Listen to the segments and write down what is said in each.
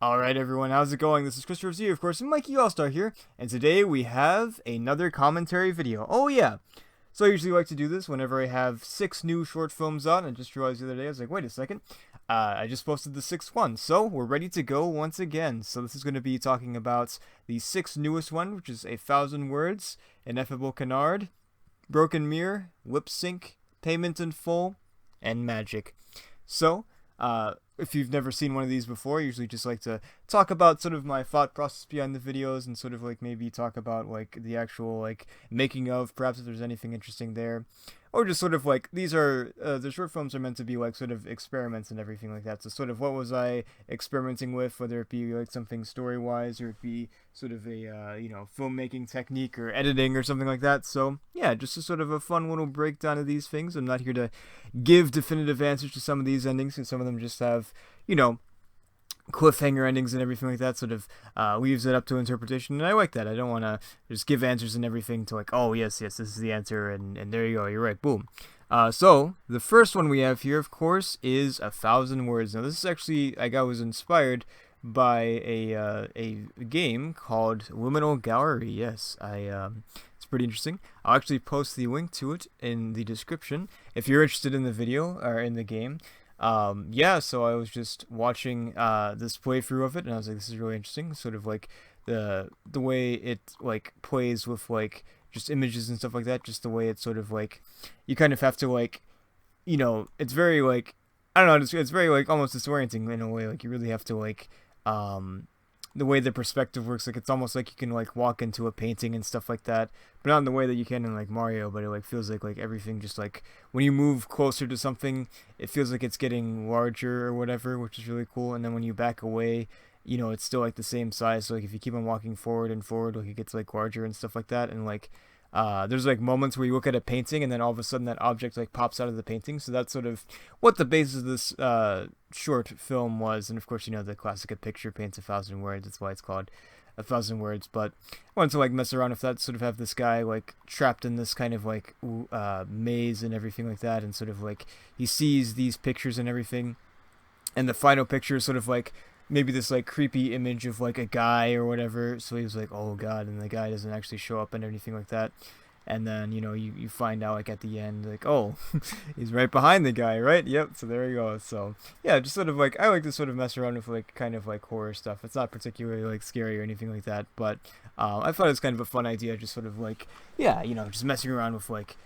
Alright everyone, how's it going? This is Christopher Z, of course, and Mikey Allstar here, and today we have another commentary video. Oh yeah! So I usually like to do this whenever I have 6 new short films out, and I just realized the other day, I was like, wait a second, I just posted the 6th one, so we're ready to go once again. So this is going to be talking about the 6th newest one, which is 1,000 Words, Ineffable Canard, Broken Mirror, Lip Sync, Payment in Full, and Magic. So, if you've never seen one of these before, I usually just like to talk about sort of my thought process behind the videos and sort of like maybe talk about like the actual like making of, perhaps if there's anything interesting there. Or just sort of like, these are, the short films are meant to be like sort of experiments and everything like that. So sort of what was I experimenting with, whether it be like something story-wise or it be sort of a, filmmaking technique or editing or something like that. So yeah, just a sort of a fun little breakdown of these things. I'm not here to give definitive answers to some of these endings, because some of them just have, cliffhanger endings and everything like that, sort of leaves it up to interpretation, and I like that. I don't want to just give answers and everything to like, oh yes, this is the answer, and there you go, you're right, boom. So the first one we have here, of course, is 1,000 Words. Now this is actually, I was inspired by a game called Liminal Gallery. Yes, it's pretty interesting. I'll actually post the link to it in the description if you're interested in the video or in the game. Yeah, so I was just watching this playthrough of it, and I was like, this is really interesting. Sort of like the way it like plays with like just images and stuff like that. Just the way it's sort of like, you kind of have to like, it's very like, I don't know, it's very like almost disorienting in a way. Like you really have to like, the way the perspective works, like it's almost like you can like walk into a painting and stuff like that, but not in the way that you can in like Mario. But it like feels like everything, just like when you move closer to something, it feels like it's getting larger or whatever, which is really cool. And then when you back away, it's still like the same size. So like if you keep on walking forward and forward, like it gets like larger and stuff like that. And like there's like moments where you look at a painting and then all of a sudden that object like pops out of the painting. So that's sort of what the basis of this short film was. And of course, the classic, a picture paints 1,000 words. That's why it's called 1,000 Words. But I wanted to like mess around with that, sort of have this guy like trapped in this kind of like maze and everything like that, and sort of like he sees these pictures and everything, and the final picture is sort of like maybe this like creepy image of like a guy or whatever. So he was like, oh god, and the guy doesn't actually show up and anything like that. And then you find out like at the end, like, oh, he's right behind the guy, right? Yep. So there you go. So yeah, just sort of like, I like to sort of mess around with like kind of like horror stuff. It's not particularly like scary or anything like that, but I thought it was kind of a fun idea, just sort of like, yeah, just messing around with like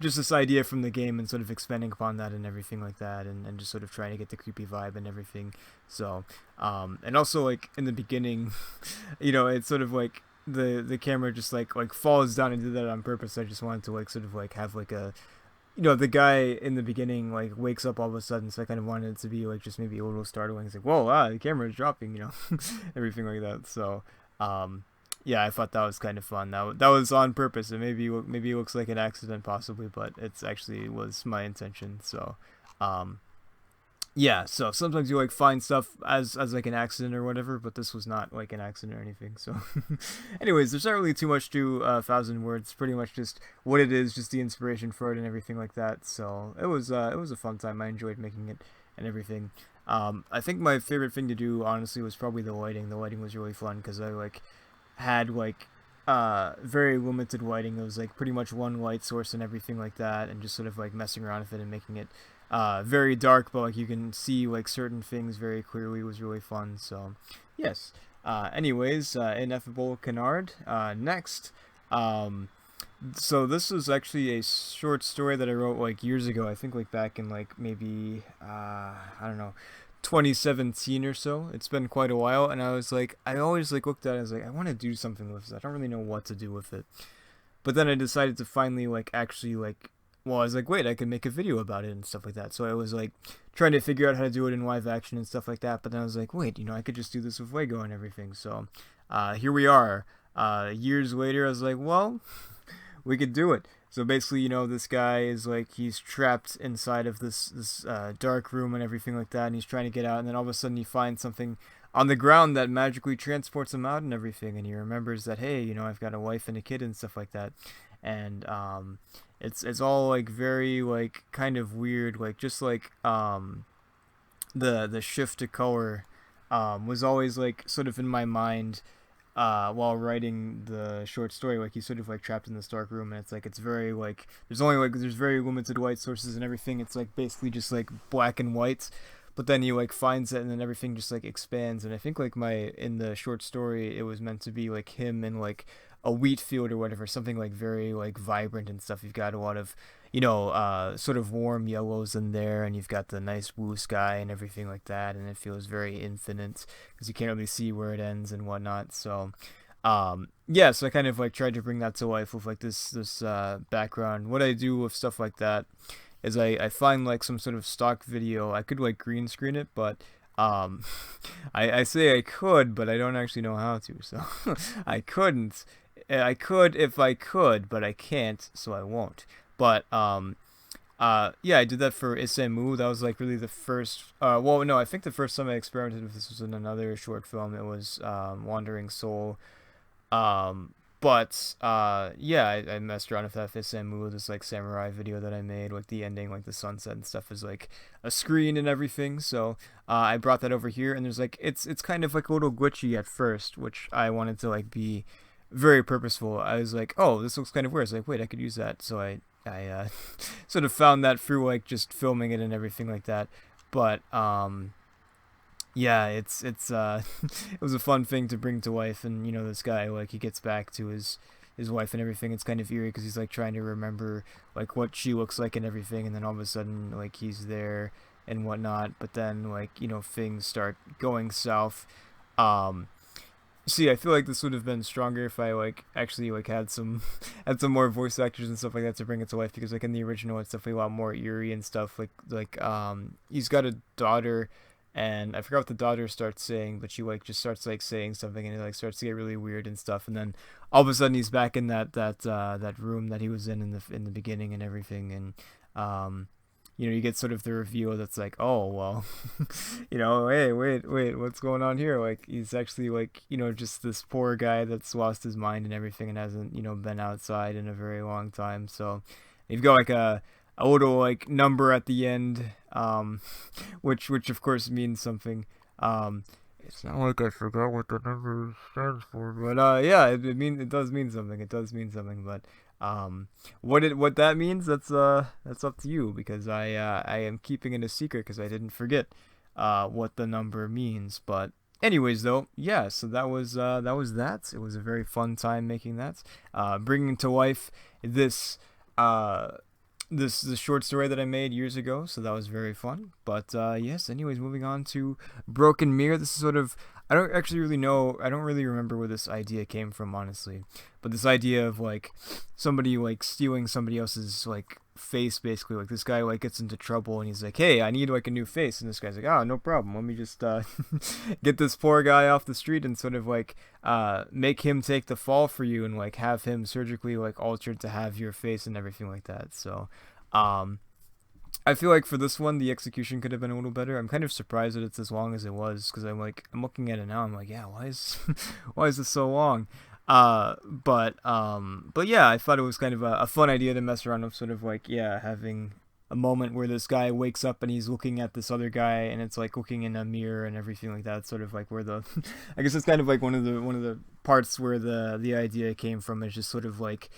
just this idea from the game and sort of expanding upon that and everything like that, and just sort of trying to get the creepy vibe and everything. So and also like in the beginning, it's sort of like the camera just like falls down, and did that on purpose. I just wanted to like sort of like have like a, the guy in the beginning like wakes up all of a sudden, so I kind of wanted it to be like just maybe a little startling. It's like, whoa, the camera is dropping, everything like that. So yeah, I thought that was kind of fun. That was on purpose. And maybe it looks like an accident possibly, but it's actually was my intention. So yeah, so sometimes you like find stuff as like an accident or whatever, but this was not like an accident or anything. So anyways, there's not really too much to 1,000 Words. Pretty much just what it is, just the inspiration for it and everything like that. So it was a fun time. I enjoyed making it and everything. I think my favorite thing to do, honestly, was probably the lighting. The lighting was really fun because I like had like very limited lighting. It was like pretty much one light source and everything like that, and just sort of like messing around with it and making it very dark, but like you can see like certain things very clearly, was really fun. So yes, anyways, Ineffable Canard. Next, so this was actually a short story that I wrote like years ago. I think like back in like maybe I don't know, 2017 or so. It's been quite a while, and I was like, I always like looked at it, I was like, I want to do something with this. I don't really know what to do with it. But then I decided to finally like actually like, well, I was like, wait, I could make a video about it and stuff like that. So I was like trying to figure out how to do it in live action and stuff like that. But then I was like, wait, I could just do this with Lego and everything. So here we are. Years later, I was like, well, we could do it. So basically, this guy is like, he's trapped inside of this dark room and everything like that, and he's trying to get out, and then all of a sudden he finds something on the ground that magically transports him out and everything, and he remembers that, hey, I've got a wife and a kid and stuff like that. And it's all like very like kind of weird, like just like the shift to color was always like sort of in my mind while writing the short story. Like he's sort of like trapped in this dark room, and it's like it's very like there's very limited light sources and everything. It's like basically just like black and white, but then he like finds it, and then everything just like expands. And I think like in the short story, it was meant to be like him in like a wheat field or whatever, something like very like vibrant and stuff. You've got a lot of sort of warm yellows in there, and you've got the nice blue sky and everything like that, and it feels very infinite because you can't really see where it ends and whatnot. So yeah, so I kind of like tried to bring that to life with like this background. What I do with stuff like that is I find like some sort of stock video. I could like green screen it, but um I say I could, but I don't actually know how to, so I couldn't. I could if I could, but I can't, so I won't. But yeah, I did that for Isemu. That was like really the first. Well, no, I think the first time I experimented with this was in another short film. It was Wandering Soul. But yeah, I messed around with that Isemu, this like samurai video that I made, like the ending, like the sunset and stuff is like a screen and everything. So I brought that over here, and there's like it's kind of like a little glitchy at first, which I wanted to like be very purposeful. I was like, oh, this looks kind of weird. I was like, wait, I could use that. So I sort of found that through like just filming it and everything like that. But yeah, it's it was a fun thing to bring to life. And this guy, like, he gets back to his wife and everything. It's kind of eerie because he's like trying to remember like what she looks like and everything, and then all of a sudden like he's there and whatnot. But then like things start going south. See, I feel like this would have been stronger if I like actually like had some had some more voice actors and stuff like that to bring it to life, because like in the original it's definitely a lot more eerie and stuff. He's got a daughter, and I forgot what the daughter starts saying, but she like just starts like saying something, and it like starts to get really weird and stuff. And then all of a sudden he's back in that room that he was in the beginning and everything. And you get sort of the reveal that's like, oh well, hey, wait, what's going on here? Like he's actually like just this poor guy that's lost his mind and everything, and hasn't been outside in a very long time. So you've got like a little like number at the end, which of course means something. It's not like I forgot what the number stands for, but yeah, it does mean something. It does mean something, but what that means, that's up to you, because I am keeping it a secret because I didn't forget what the number means. But anyways, though, yeah, so that was that. It was a very fun time making that, bringing to life this this short story that I made years ago. So that was very fun. But yes, anyways, moving on to Broken Mirror. This is sort of, I don't actually really know, I don't really remember where this idea came from, honestly. But this idea of like somebody like stealing somebody else's like face, basically. Like this guy like gets into trouble, and he's like, hey, I need like a new face. And this guy's like, oh, no problem, let me just get this poor guy off the street and sort of like make him take the fall for you, and like have him surgically like altered to have your face and everything like that. So I feel like for this one, the execution could have been a little better. I'm kind of surprised that it's as long as it was, because I'm looking at it now, I'm like, yeah, why is why is this so long? But yeah, I thought it was kind of a fun idea to mess around with, sort of like, yeah, having a moment where this guy wakes up and he's looking at this other guy, and it's like looking in a mirror and everything like that. It's sort of like where the I guess it's kind of like one of the parts where the idea came from. Is just sort of like,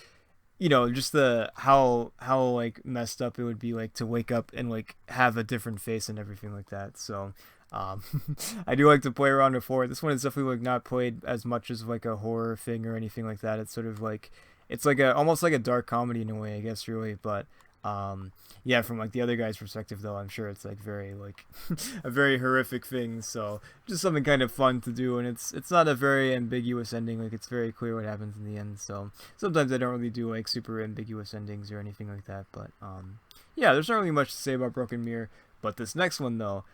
just the how like messed up it would be like to wake up and like have a different face and everything like that. So I do like to play around with horror. This one is definitely like not played as much as like a horror thing or anything like that. It's sort of like, it's like almost like a dark comedy in a way, I guess, really. But yeah, from like the other guy's perspective, though, I'm sure it's like very like a very horrific thing. So just something kind of fun to do, and it's not a very ambiguous ending. Like it's very clear what happens in the end. So sometimes I don't really do like super ambiguous endings or anything like that. But yeah, there's not really much to say about Broken Mirror. But this next one, though,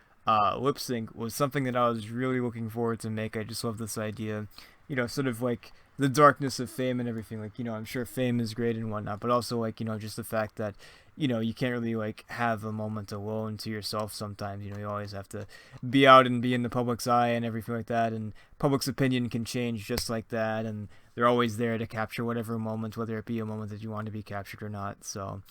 Lip Sync, was something that I was really looking forward to make. I just love this idea, sort of like the darkness of fame and everything. Like, I'm sure fame is great and whatnot, but also like, just the fact that, you can't really like have a moment alone to yourself sometimes. You always have to be out and be in the public's eye and everything like that, and public's opinion can change just like that, and they're always there to capture whatever moment, whether it be a moment that you want to be captured or not. So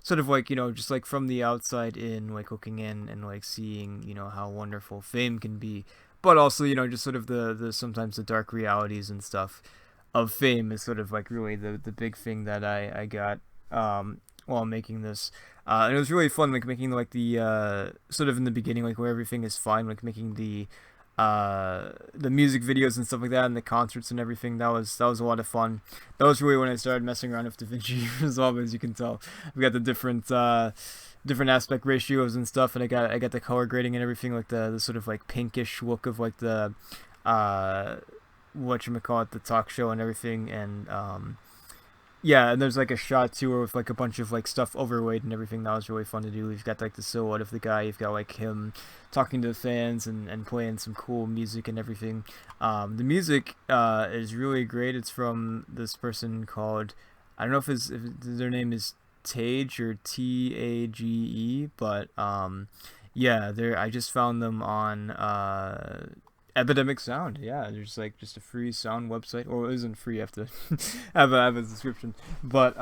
sort of like, just like from the outside in, like looking in and like seeing, how wonderful fame can be, but also, just sort of the sometimes the dark realities and stuff of fame is sort of like really the big thing that I got while making this. And it was really fun, like making like the sort of in the beginning, like where everything is fine, like making the music videos and stuff like that, and the concerts and everything. That was a lot of fun. That was really when I started messing around with DaVinci as well. As you can tell, we got the different aspect ratios and stuff, and I got the color grading and everything, like the sort of like pinkish look of like the whatchamacallit, the talk show and everything. And yeah, and there's like a shot too with like a bunch of like stuff overlaid and everything. That was really fun to do. You've got like the silhouette of the guy, you've got like him talking to the fans and playing some cool music and everything. The music is really great. It's from this person called, I don't know if their name is TAGE or TAGE, but yeah, I just found them on Epidemic Sound. Yeah, there's like just a free sound website, or it isn't free. You have to have a subscription. But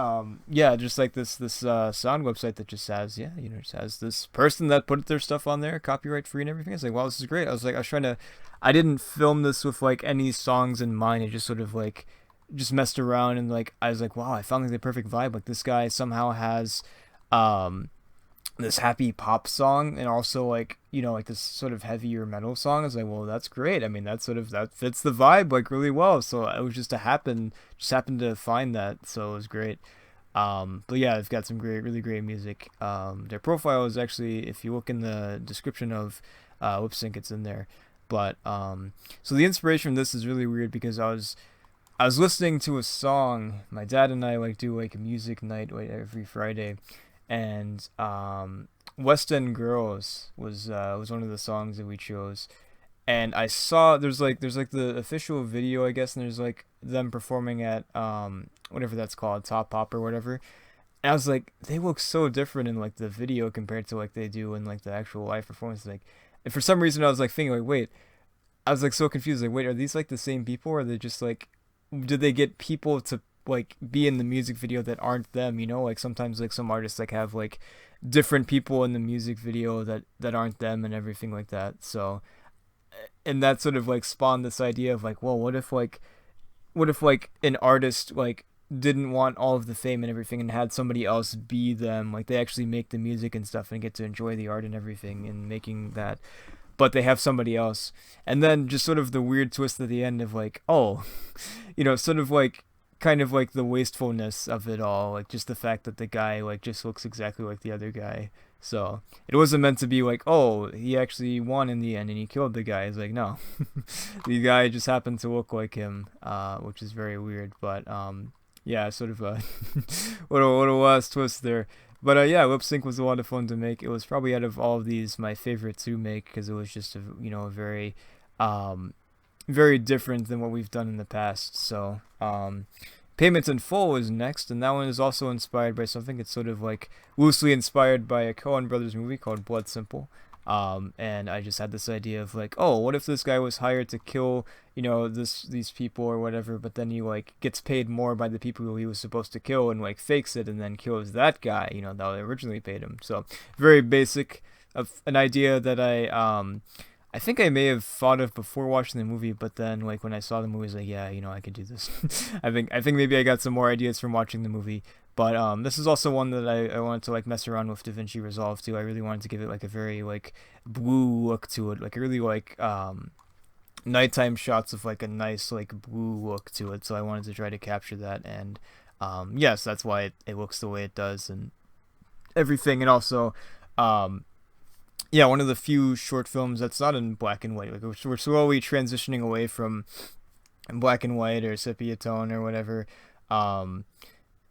yeah, just like this sound website that just has, just has this person that put their stuff on there, copyright free and everything. I was like, wow, this is great. I was trying to, I didn't film this with like any songs in mind. I just sort of like just messed around, and like I was like, wow, I found like the perfect vibe. Like this guy somehow has this happy pop song, and also like like this sort of heavier metal song. I was like, well, that's great. I mean, that fits the vibe like really well. So it was just happened to find that, so it was great. But yeah, they've got some really great music. Their profile is actually, if you look in the description of Lip Sync, it's in there. But so the inspiration from this is really weird, because I was listening to a song. My dad and I like do like a music night like every Friday, and West End Girls was one of the songs that we chose. And I saw there's like the official video, I guess, and there's like them performing at whatever that's called, Top Pop or whatever. And I was like, they look so different in like the video compared to like they do in like the actual live performance. Like, and for some reason I was like thinking like, wait, I was like so confused. Like, wait, are these like the same people, or are they just like, did they get people to like be in the music video that aren't them? Like sometimes like some artists like have like different people in the music video that aren't them and everything like that. So, and that sort of like spawned this idea of like, well, what if like an artist like didn't want all of the fame and everything, and had somebody else be them, like they actually make the music and stuff and get to enjoy the art and everything and making that, but they have somebody else. And then just sort of the weird twist at the end of like, oh, sort of like kind of like the wastefulness of it all, like just the fact that the guy like just looks exactly like the other guy. So it wasn't meant to be like, oh, he actually won in the end and he killed the guy. It's like, no, the guy just happened to look like him, which is very weird. But yeah, sort of a what a last twist there. But yeah, Lip Sync was a lot of fun to make. It was probably out of all of these my favorite to make, because it was just a very very different than what we've done in the past. So Payments in Full is next, and that one is also inspired by something. It's sort of like loosely inspired by a Coen Brothers movie called Blood Simple. And I just had this idea of like, oh, what if this guy was hired to kill, these people or whatever, but then he like gets paid more by the people who he was supposed to kill, and like fakes it and then kills that guy, that they originally paid him. So very basic of an idea that I think I may have thought of before watching the movie, but then like when I saw the movie, I was like, yeah, I could do this. I think maybe I got some more ideas from watching the movie. But this is also one that I wanted to like mess around with DaVinci Resolve too. I really wanted to give it like a very like blue look to it, like really like nighttime shots of like a nice like blue look to it. So I wanted to try to capture that, and yes, that's why it looks the way it does and everything. And also yeah, one of the few short films that's not in black and white. Like we're slowly transitioning away from black and white or sepia tone or whatever.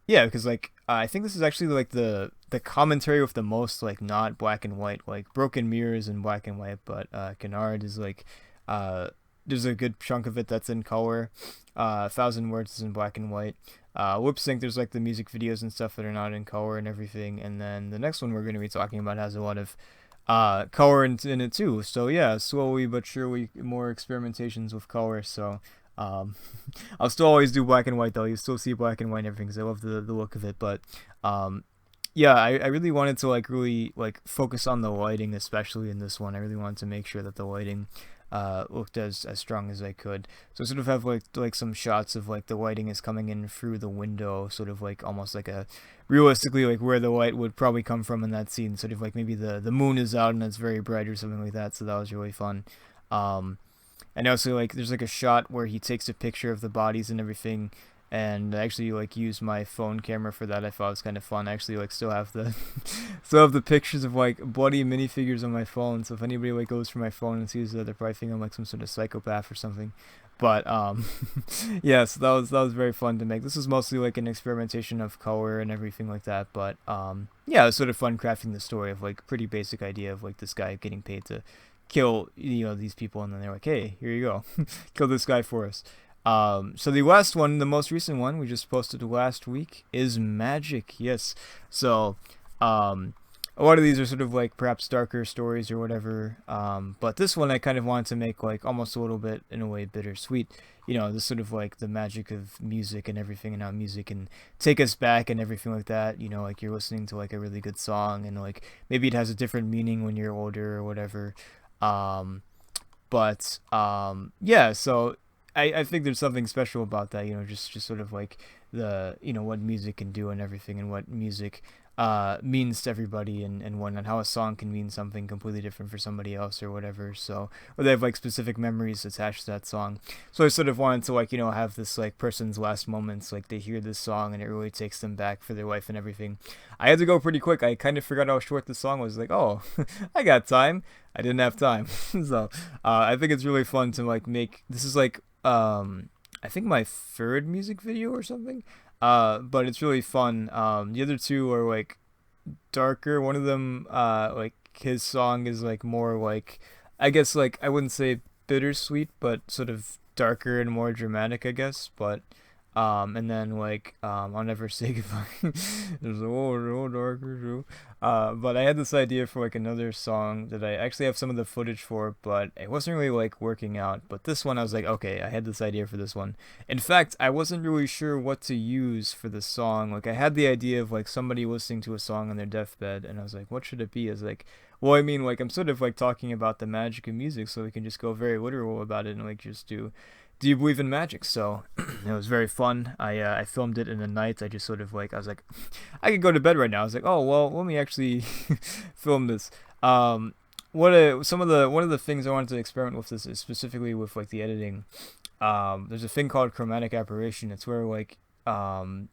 Yeah, because like I think this is actually like the commentary with the most like not black and white. Like Broken Mirror is in black and white, but Canard is like there's a good chunk of it that's in color. 1,000 Words is in black and white. Lip Sync, there's like the music videos and stuff that are not in color and everything. And then the next one we're going to be talking about has a lot of color in it too. So yeah, slowly but surely more experimentations with color. So I'll still always do black and white though. You still see black and white and everything because I love the look of it. But yeah, I really wanted to like really like focus on the lighting, especially in this one. I really wanted to make sure that the lighting looked as strong as I could. So I sort of have like some shots of like the lighting is coming in through the window, sort of like almost like a realistically like where the light would probably come from in that scene. Sort of like maybe the moon is out and it's very bright or something like that. So that was really fun. And also like there's like a shot where he takes a picture of the bodies and everything. And I actually like used my phone camera for that. I thought it was kind of fun. I actually like still have the pictures of like bloody minifigures on my phone. So if anybody like goes for my phone and sees that, they're probably thinking I'm like some sort of psychopath or something. But yeah, so that was very fun to make. This was mostly like an experimentation of color and everything like that. But yeah, it was sort of fun crafting the story of like pretty basic idea of like this guy getting paid to kill these people, and then they're like, hey, here you go, kill this guy for us. So the last one, the most recent one we just posted last week is Magic. Yes. So, a lot of these are sort of like perhaps darker stories or whatever. But this one I kind of wanted to make like almost a little bit in a way bittersweet. This sort of like the magic of music and everything, and how music can take us back and everything like that. Like you're listening to like a really good song and like maybe it has a different meaning when you're older or whatever. Yeah, so I think there's something special about that, just sort of like the, what music can do and everything, and what music means to everybody and whatnot, how a song can mean something completely different for somebody else or whatever. So, or they have like specific memories attached to that song. So I sort of wanted to like, have this like person's last moments, like they hear this song and it really takes them back for their life and everything. I had to go pretty quick. I kind of forgot how short the song was. Like, oh, I got time. I didn't have time. So I think it's really fun to like make, this is like, I think my third music video or something. But it's really fun. The other two are like darker. One of them, like his song is like more like, I guess like I wouldn't say bittersweet, but sort of darker and more dramatic, I guess. But and then like I'll never say goodbye. There's a whole darker show. But I had this idea for like another song that I actually have some of the footage for, but it wasn't really like working out. But this one I was like, okay, I had this idea for this one. In fact, I wasn't really sure what to use for the song. Like I had the idea of like somebody listening to a song on their deathbed, and I was like, what should it be? I was like, well, I mean, like I'm sort of like talking about the magic of music, so we can just go very literal about it and like just do you believe in magic? So it was very fun. I filmed it in the night. I just sort of like, I was like, I could go to bed right now. I was like, oh well, let me actually film this. One of the things I wanted to experiment with this is specifically with like the editing. There's a thing called chromatic aberration. It's where like the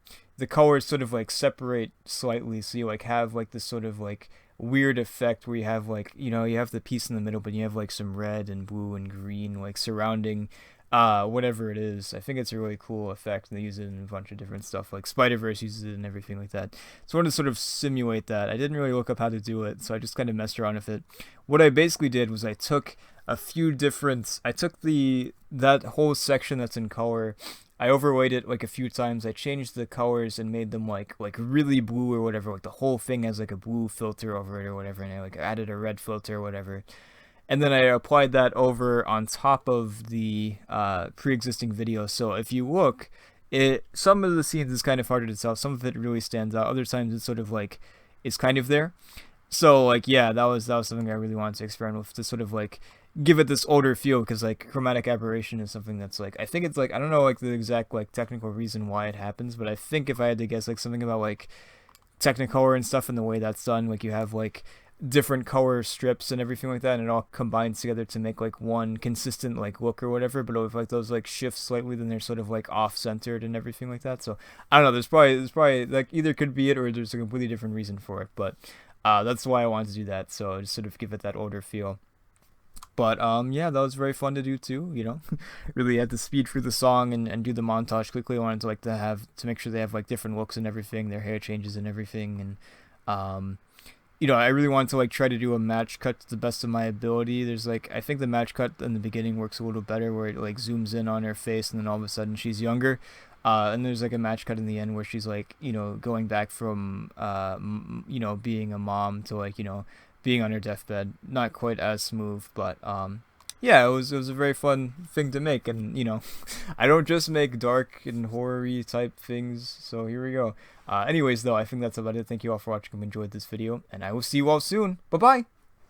colors sort of like separate slightly, so you like have like this sort of like weird effect where you have like, you have the piece in the middle, but you have like some red and blue and green like surrounding whatever it is. I think it's a really cool effect, and they use it in a bunch of different stuff, like Spider-Verse uses it and everything like that. So I wanted to sort of simulate that. I didn't really look up how to do it, so I just kind of messed around with it. What I basically did was I took that whole section that's in color, I overlaid it like a few times. I changed the colors and made them like really blue or whatever, like the whole thing has like a blue filter over it or whatever, and I like added a red filter or whatever. And then I applied that over on top of the pre-existing video. So if you look, some of the scenes is kind of harder to tell. Some of it really stands out. Other times it's sort of like it's kind of there. So like yeah, that was something I really wanted to experiment with, to sort of like give it this older feel, because like chromatic aberration is something that's like, I think it's like, I don't know like the exact like technical reason why it happens, but I think if I had to guess, like something about like Technicolor and stuff and the way that's done, like you have like different color strips and everything like that, and it all combines together to make like one consistent like look or whatever. But if like those like shift slightly, then they're sort of like off centered and everything like that. So I don't know, there's probably like either could be it or there's a completely different reason for it, but that's why I wanted to do that, so just sort of give it that older feel. But yeah, that was very fun to do too, really had to speed through the song and do the montage quickly. I wanted to like to make sure they have like different looks and everything, their hair changes and everything. And you know, I really wanted to like try to do a match cut to the best of my ability. There's like, I think the match cut in the beginning works a little better, where it like zooms in on her face and then all of a sudden she's younger. And there's like a match cut in the end where she's like, you know, going back from, you know, being a mom to like, you know, being on her deathbed. Not quite as smooth, but yeah, it was a very fun thing to make, and you know, I don't just make dark and horror-y type things, so here we go. Anyways, though, I think that's about it. Thank you all for watching. I enjoyed this video, and I will see you all soon. Bye bye.